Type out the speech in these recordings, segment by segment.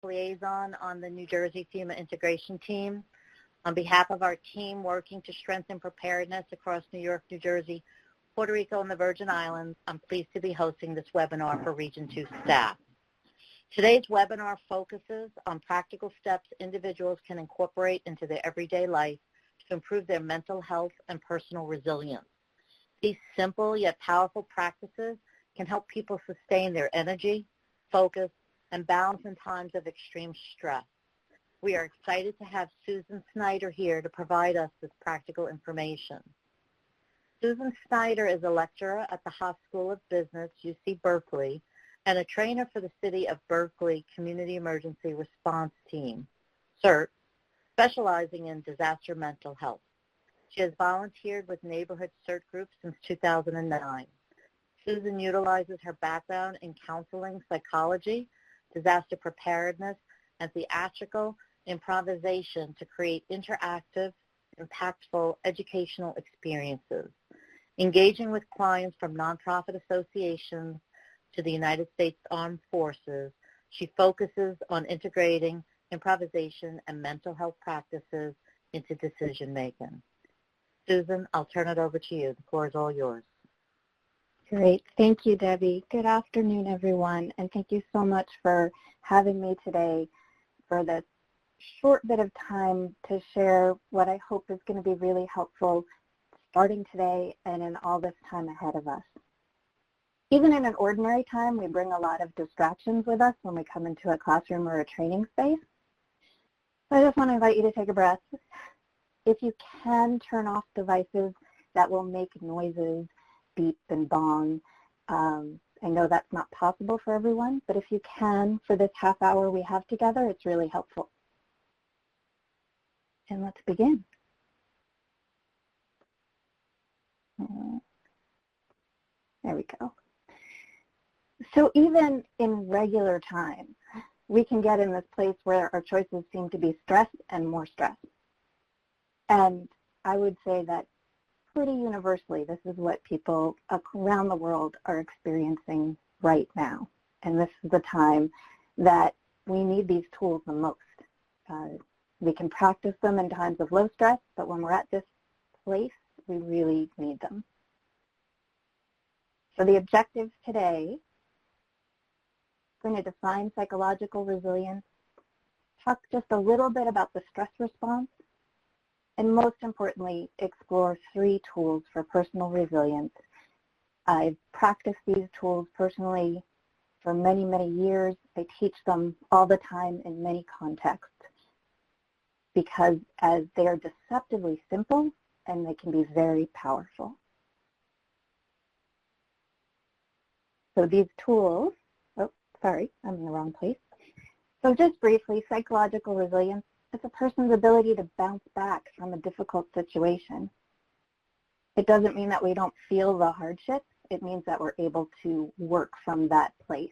liaison on the New Jersey FEMA integration team. On behalf of our team working to strengthen preparedness across New York, New Jersey, Puerto Rico, and the Virgin Islands, I'm pleased to be hosting this webinar for Region 2 staff. Today's webinar focuses on practical steps individuals can incorporate into their everyday life to improve their mental health and personal resilience. These simple yet powerful practices can help people sustain their energy, focus, and balance in times of extreme stress. We are excited to have Susan Snyde here to provide us with practical information. Susan Snyde is a lecturer at the Haas School of Business, UC Berkeley, and a trainer for the City of Berkeley Community Emergency Response Team, CERT, specializing in disaster mental health. She has volunteered with neighborhood CERT groups since 2009. Susan utilizes her background in counseling, psychology, disaster preparedness, and theatrical improvisation to create interactive, impactful educational experiences. Engaging with clients from nonprofit associations to the United States Armed Forces, she focuses on integrating improvisation and mental health practices into decision-making. Susan, I'll turn it over to you. The floor is all yours. Great. Thank you, Debbie. Good afternoon, everyone, and thank you so much for having me today for this short bit of time to share what I hope is going to be really helpful starting today and in all this time ahead of us. Even in an ordinary time, we bring a lot of distractions with us when we come into a classroom or a training space. So I just want to invite you to take a breath. If you can turn off devices that will make noises, beep and bong, I know that's not possible for everyone, but if you can, for this half hour we have together, it's really helpful. And let's begin. There we go. So even in regular time, we can get in this place where our choices seem to be stress and more stress. And I would say that pretty universally, this is what people around the world are experiencing right now. And this is the time that we need these tools the most. We can practice them in times of low stress, but when we're at this place, we really need them. So the objectives today, we're going to define psychological resilience, talk just a little bit about the stress response, and most importantly, explore 3 tools for personal resilience. I've practiced these tools personally for many, many years. I teach them all the time in many contexts because as they are deceptively simple and they can be very powerful. So these tools, oh, sorry, I'm in the wrong place. So just briefly, psychological resilience, it's a person's ability to bounce back from a difficult situation. It doesn't mean that we don't feel the hardships. It means that we're able to work from that place.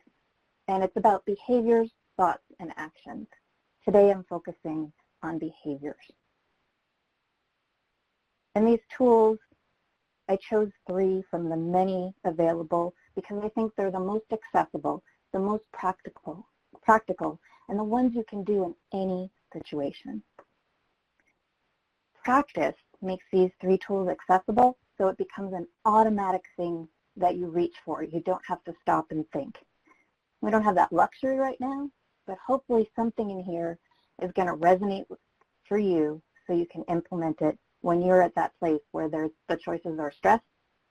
And it's about behaviors, thoughts, and actions. Today I'm focusing on behaviors. And these tools, I chose 3 from the many available because I think they're the most accessible, the most practical, and the ones you can do in any situation. Practice makes these 3 tools accessible, so it becomes an automatic thing that you reach for. You don't have to stop and think. We don't have that luxury right now, but hopefully something in here is going to resonate for you so you can implement it when you're at that place where the choices are stress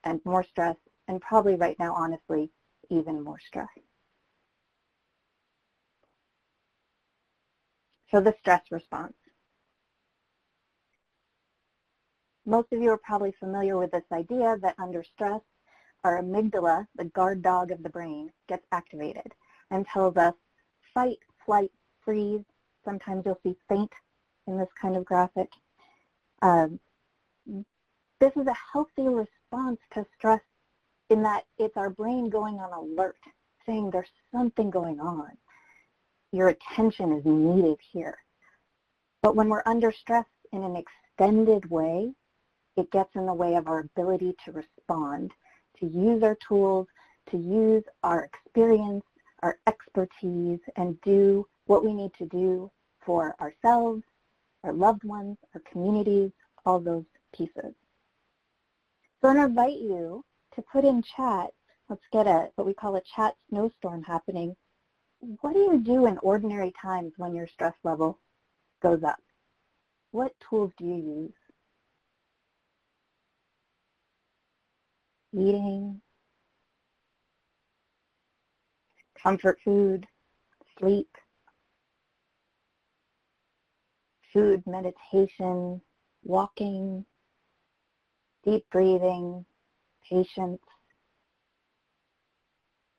and more stress, and probably right now, honestly, even more stress. So the stress response. Most of you are probably familiar with this idea that under stress, our amygdala, the guard dog of the brain, gets activated and tells us fight, flight, freeze. Sometimes you'll see faint in this kind of graphic. This is a healthy response to stress in that it's our brain going on alert, saying there's something going on. Your attention is needed here. But when we're under stress in an extended way, it gets in the way of our ability to respond, to use our tools, to use our experience, our expertise, and do what we need to do for ourselves, our loved ones, our communities, all those pieces. So I'm going to invite you to put in chat, let's get what we call a chat snowstorm happening. What do you do in ordinary times when your stress level goes up? What tools do you use? Eating, comfort food, sleep, food, meditation, walking, deep breathing, patience,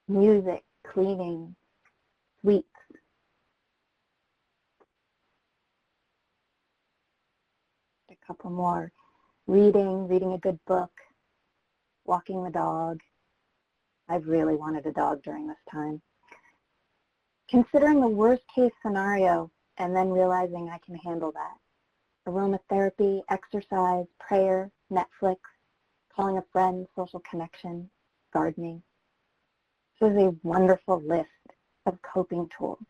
music, cleaning, sweets. A couple more. Reading a good book, walking the dog. I've really wanted a dog during this time. Considering the worst case scenario and then realizing I can handle that. Aromatherapy, exercise, prayer, Netflix, calling a friend, social connection, gardening. This is a wonderful list of coping tools.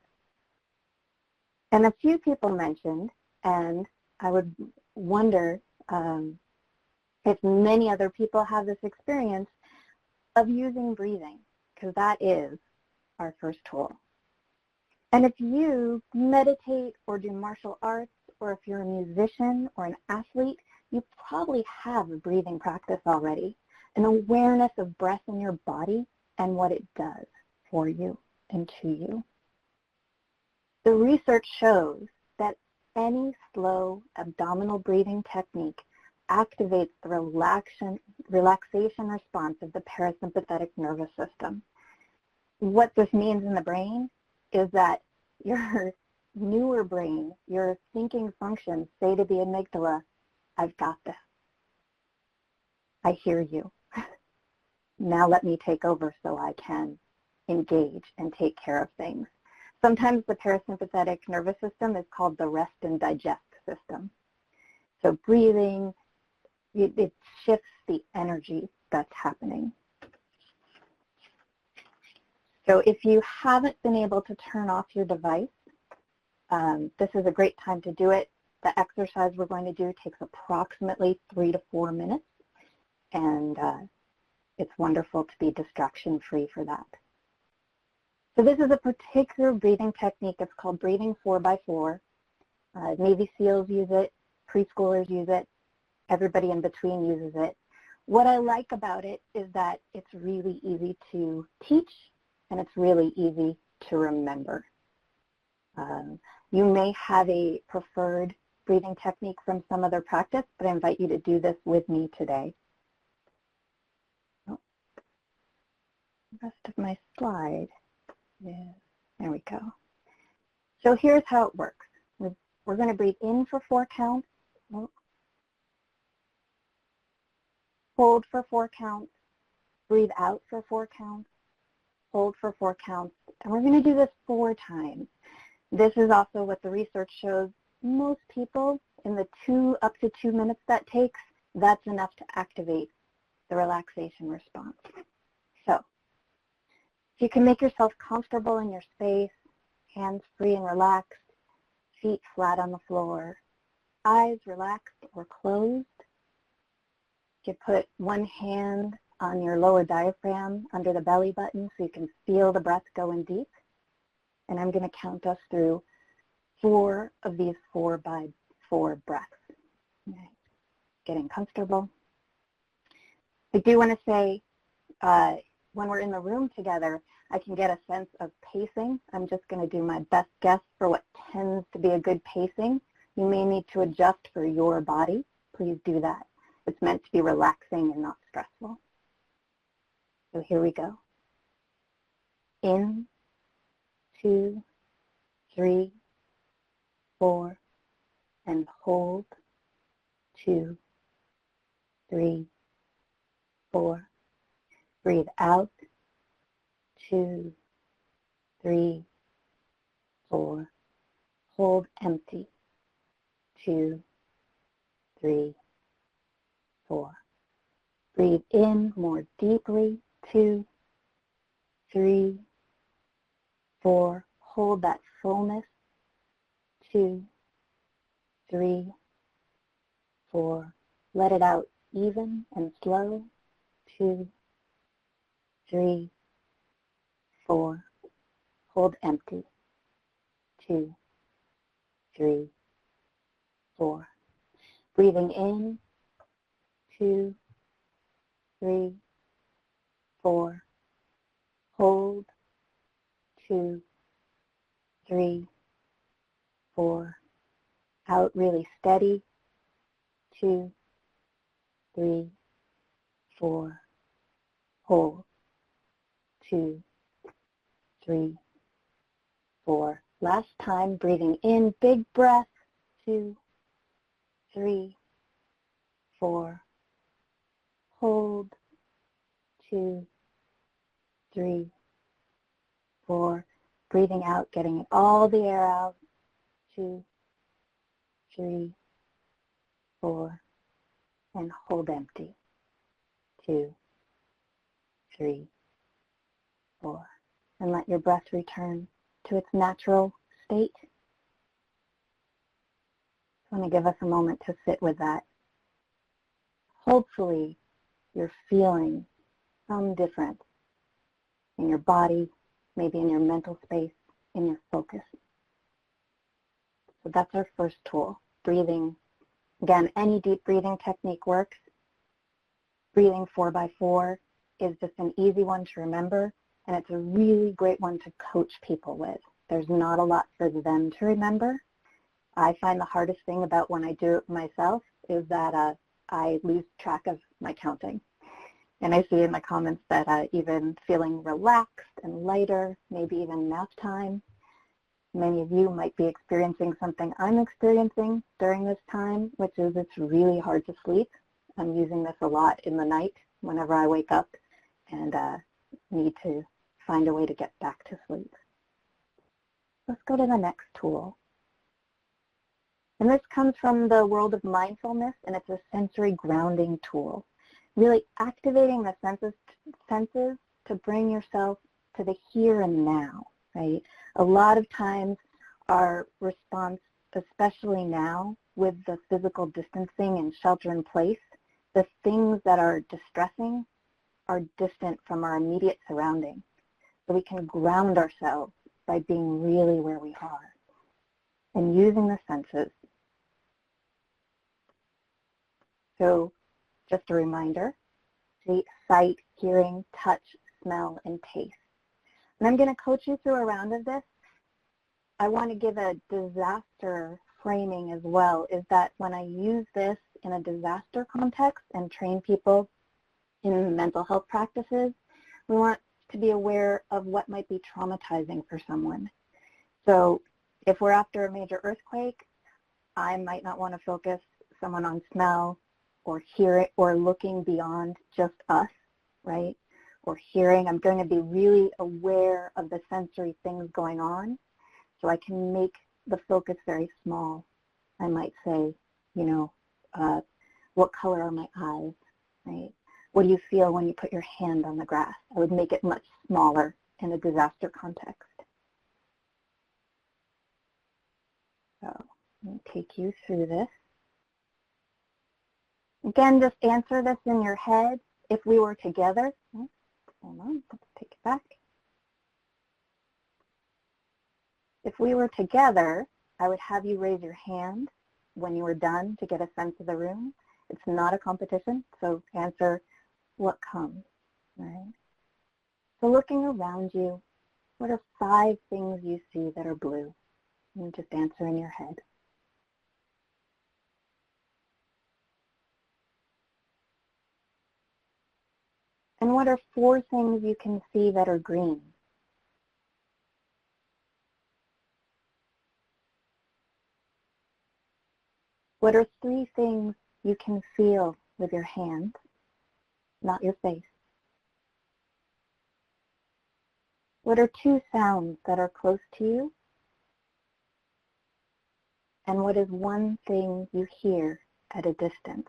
And a few people mentioned, and I would wonder if many other people have this experience of using breathing, because that is our first tool. And if you meditate or do martial arts, or if you're a musician or an athlete, you probably have a breathing practice already, an awareness of breath in your body and what it does for you and to you. The research shows that any slow abdominal breathing technique activates the relaxation response of the parasympathetic nervous system. What this means in the brain is that your newer brain, your thinking functions say to the amygdala, I've got this. I hear you. Now let me take over so I can engage and take care of things. Sometimes the parasympathetic nervous system is called the rest and digest system. So breathing, it shifts the energy that's happening. So if you haven't been able to turn off your device, this is a great time to do it. The exercise we're going to do takes approximately 3 to 4 minutes, and it's wonderful to be distraction-free for that. So this is a particular breathing technique. It's called breathing 4x4. Navy SEALs use it, preschoolers use it, everybody in between uses it. What I like about it is that it's really easy to teach and it's really easy to remember. You may have a preferred breathing technique from some other practice, but I invite you to do this with me today. Oh, the rest of my slide is, there we go. So here's how it works. We're going to breathe in for 4 counts, hold for 4 counts, breathe out for 4 counts, hold for 4 counts, and we're going to do this 4 times. This is also what the research shows. Most people, in the up to 2 minutes that takes, that's enough to activate the relaxation response. So, if you can make yourself comfortable in your space, hands free and relaxed, feet flat on the floor, eyes relaxed or closed. You put one hand on your lower diaphragm under the belly button so you can feel the breath going deep. And I'm going to count us through 4 of these 4x4 breaths. Okay. Getting comfortable. I do want to say, when we're in the room together, I can get a sense of pacing. I'm just going to do my best guess for what tends to be a good pacing. You may need to adjust for your body. Please do that. It's meant to be relaxing and not stressful. So here we go. In, 2, 3, 4, and hold, 2, 3, 4. Breathe out, 2, 3, 4. Hold empty, 2, 3, 4. Breathe in more deeply, 2, 3, 4. hold that fullness. 2, 3, 4. Let it out even and slow. 2, 3, 4. Hold empty. 2, 3, 4. Breathing in. 2, 3, 4. Hold. 2, 3, 4. Out really steady. 2, 3, 4. Hold. 2, 3, 4. Last time, breathing in, big breath. 2, 3, 4. Hold. 2, 3, 4. Breathing out, getting all the air out. 2, 3, 4. And hold empty. 2, 3, 4. And let your breath return to its natural state. I want to give us a moment to sit with that. Hopefully, you're feeling some difference in your body, maybe in your mental space, in your focus. So that's our first tool, breathing. Again, any deep breathing technique works. Breathing 4x4 is just an easy one to remember, and it's a really great one to coach people with. There's not a lot for them to remember. I find the hardest thing about when I do it myself is that I lose track of my counting. And I see in the comments that even feeling relaxed and lighter, maybe even nap time. Many of you might be experiencing something I'm experiencing during this time, which is it's really hard to sleep. I'm using this a lot in the night whenever I wake up and need to find a way to get back to sleep. Let's go to the next tool. And this comes from the world of mindfulness, and it's a sensory grounding tool. Really activating the senses to bring yourself to the here and now, right? A lot of times our response, especially now with the physical distancing and shelter in place, the things that are distressing are distant from our immediate surroundings. So we can ground ourselves by being really where we are and using the senses. So just a reminder, see sight, hearing, touch, smell, and taste. And I'm going to coach you through a round of this. I want to give a disaster framing as well, is that when I use this in a disaster context and train people in mental health practices, we want to be aware of what might be traumatizing for someone. So if we're after a major earthquake, I might not want to focus someone on smell or hearing or looking beyond just us, right? Or hearing. I'm going to be really aware of the sensory things going on so I can make the focus very small. I might say, you know, what color are my eyes, right? What do you feel when you put your hand on the grass? I would make it much smaller in a disaster context. So let me take you through this. Again, just answer this in your head. If we were together, hold on, let's take it back. If we were together, I would have you raise your hand when you were done to get a sense of the room. It's not a competition, so answer what comes, right? So looking around you, what are 5 things you see that are blue? And just answer in your head. And what are 4 things you can see that are green? What are 3 things you can feel with your hands, not your face? What are 2 sounds that are close to you? And what is 1 thing you hear at a distance?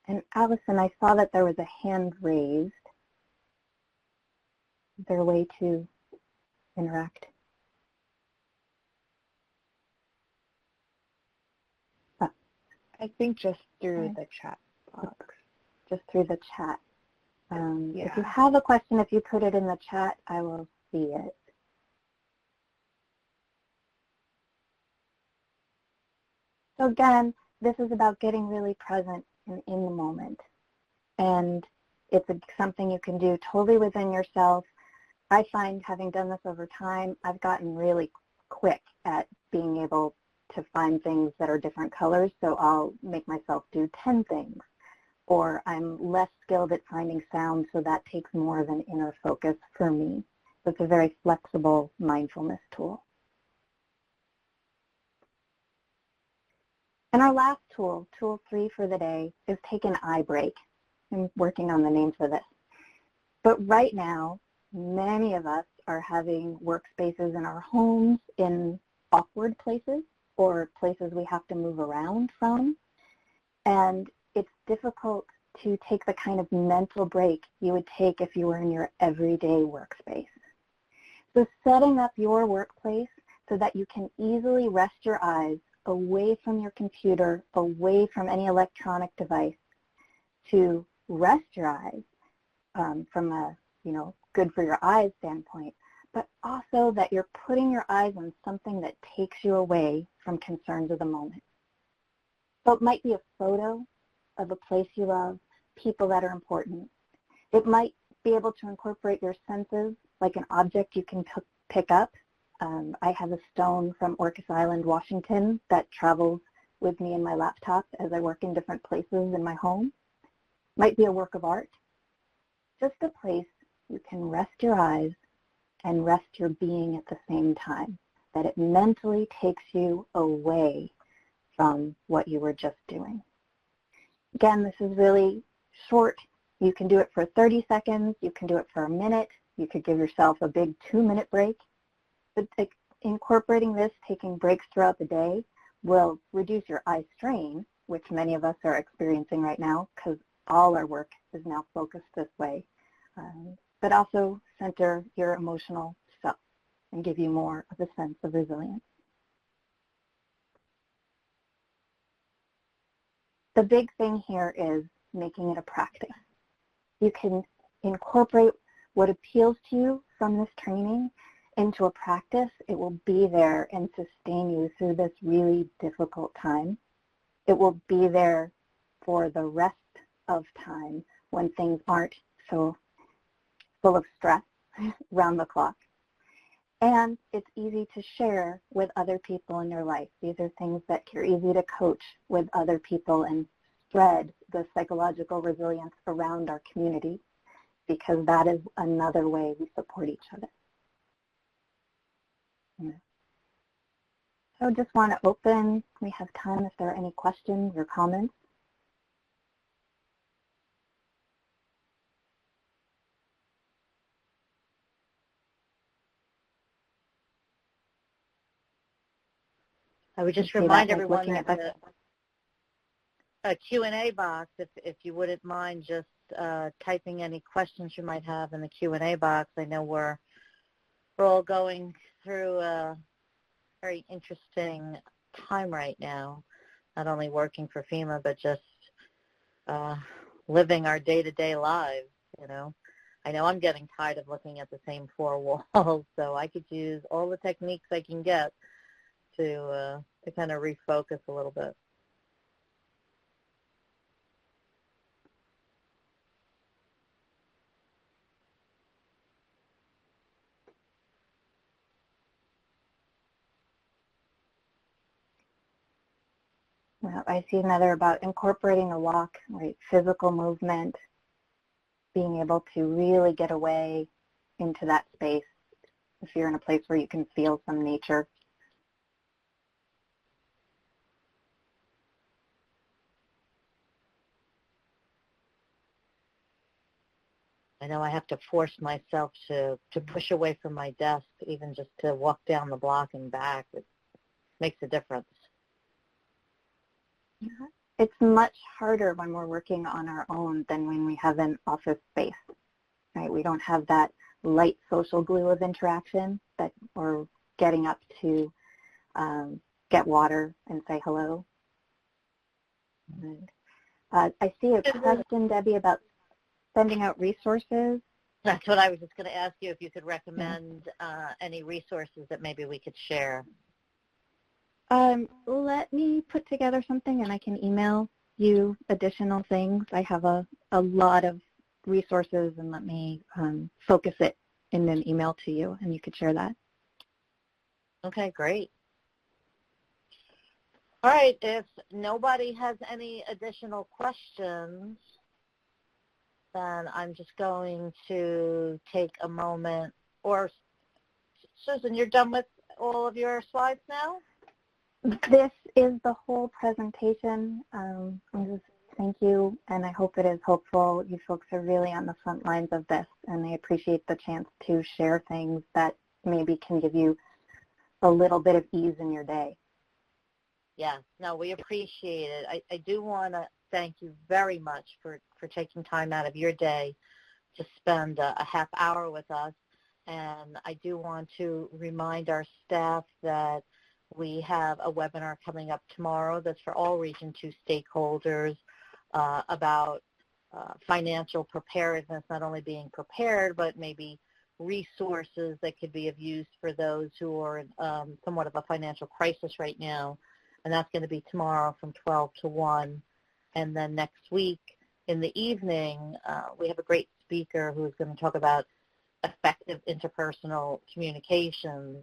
And Allison, I saw that there was a hand raised. there a way to interact? I think just through the chat box. Just through the chat. Yeah. If you have a question, if you put it in the chat, I will see it. So again, this is about getting really present and in the moment. And it's something you can do totally within yourself. I find, having done this over time, I've gotten really quick at being able to find things that are different colors. So I'll make myself do 10 things. Or I'm less skilled at finding sound, so that takes more of an inner focus for me. So it's a very flexible mindfulness tool. And our last tool, tool 3 for the day, is take an eye break. I'm working on the name for this. But right now, many of us are having workspaces in our homes in awkward places or places we have to move around from. And it's difficult to take the kind of mental break you would take if you were in your everyday workspace. So setting up your workplace so that you can easily rest your eyes away from your computer, away from any electronic device, to rest your eyes from a, good for your eyes standpoint, but also that you're putting your eyes on something that takes you away from concerns of the moment. So it might be a photo of a place you love, people that are important. It might be able to incorporate your senses, like an object you can pick up. I have a stone from Orcas Island, Washington, that travels with me in my laptop as I work in different places in my home. Might be a work of art. Just a place you can rest your eyes and rest your being at the same time, that it mentally takes you away from what you were just doing. Again, this is really short. You can do it for 30 seconds. You can do it for a minute. You could give yourself a big 2-minute break. But incorporating this, taking breaks throughout the day, will reduce your eye strain, which many of us are experiencing right now because all our work is now focused this way, but also center your emotional self and give you more of a sense of resilience. The big thing here is making it a practice. You can incorporate what appeals to you from this training into a practice. It will be there and sustain you through this really difficult time. It will be there for the rest of time when things aren't so full of stress round the clock. And it's easy to share with other people in your life. These are things that are easy to coach with other people and spread the psychological resilience around our community, because that is another way we support each other. So I just want to open, we have time if there are any questions or comments. I would just remind everyone that a Q&A box, if you wouldn't mind just typing any questions you might have in the Q&A box. I know we're all going through a very interesting time right now, not only working for FEMA, but just living our day-to-day lives, I know I'm getting tired of looking at the same 4 walls, so I could use all the techniques I can get to kind of refocus a little bit. Well, I see another about incorporating a walk, right? Physical movement, being able to really get away into that space if you're in a place where you can feel some nature. I know I have to force myself to push away from my desk, even just to walk down the block and back. It makes a difference. It's much harder when we're working on our own than when we have an office space. right? We don't have that light social glue of interaction that we're getting up to get water and say hello. And, I see a question, Debbie, about sending out resources. That's what I was just going to ask you, if you could recommend any resources that maybe we could share. Let me put together something and I can email you additional things. I have a lot of resources, and let me focus it in an email to you, and you could share that. Okay, great. All right, if nobody has any additional questions, then I'm just going to take a moment. Or, Susan, you're done with all of your slides now? This is the whole presentation. Thank you, and I hope it is helpful. You folks are really on the front lines of this, and I appreciate the chance to share things that maybe can give you a little bit of ease in your day. Yeah, no, we appreciate it. I do want to thank you very much for taking time out of your day to spend a half hour with us. And I do want to remind our staff that we have a webinar coming up tomorrow that's for all Region 2 stakeholders about financial preparedness, not only being prepared, but maybe resources that could be of use for those who are in somewhat of a financial crisis right now. And that's going to be tomorrow from 12 to 1. And then next week in the evening, we have a great speaker who is going to talk about effective interpersonal communication.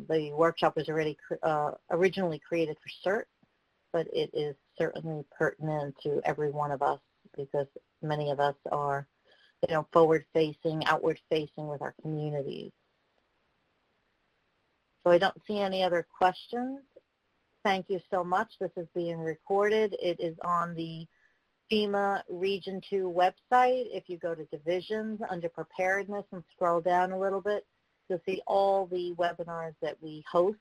The workshop was already originally created for CERT, but it is certainly pertinent to every one of us because many of us are, forward-facing, outward-facing with our communities. So I don't see any other questions. Thank you so much. This is being recorded. It is on the FEMA Region 2 website. If you go to divisions under preparedness and scroll down a little bit, you'll see all the webinars that we host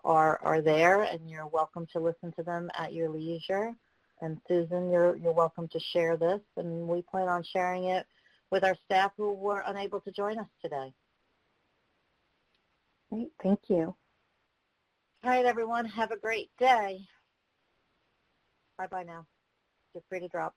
are there, and you're welcome to listen to them at your leisure. And Susan, you're welcome to share this, and we plan on sharing it with our staff who were unable to join us today. Great, thank you. All right, everyone, have a great day. Bye-bye now. You're free to drop.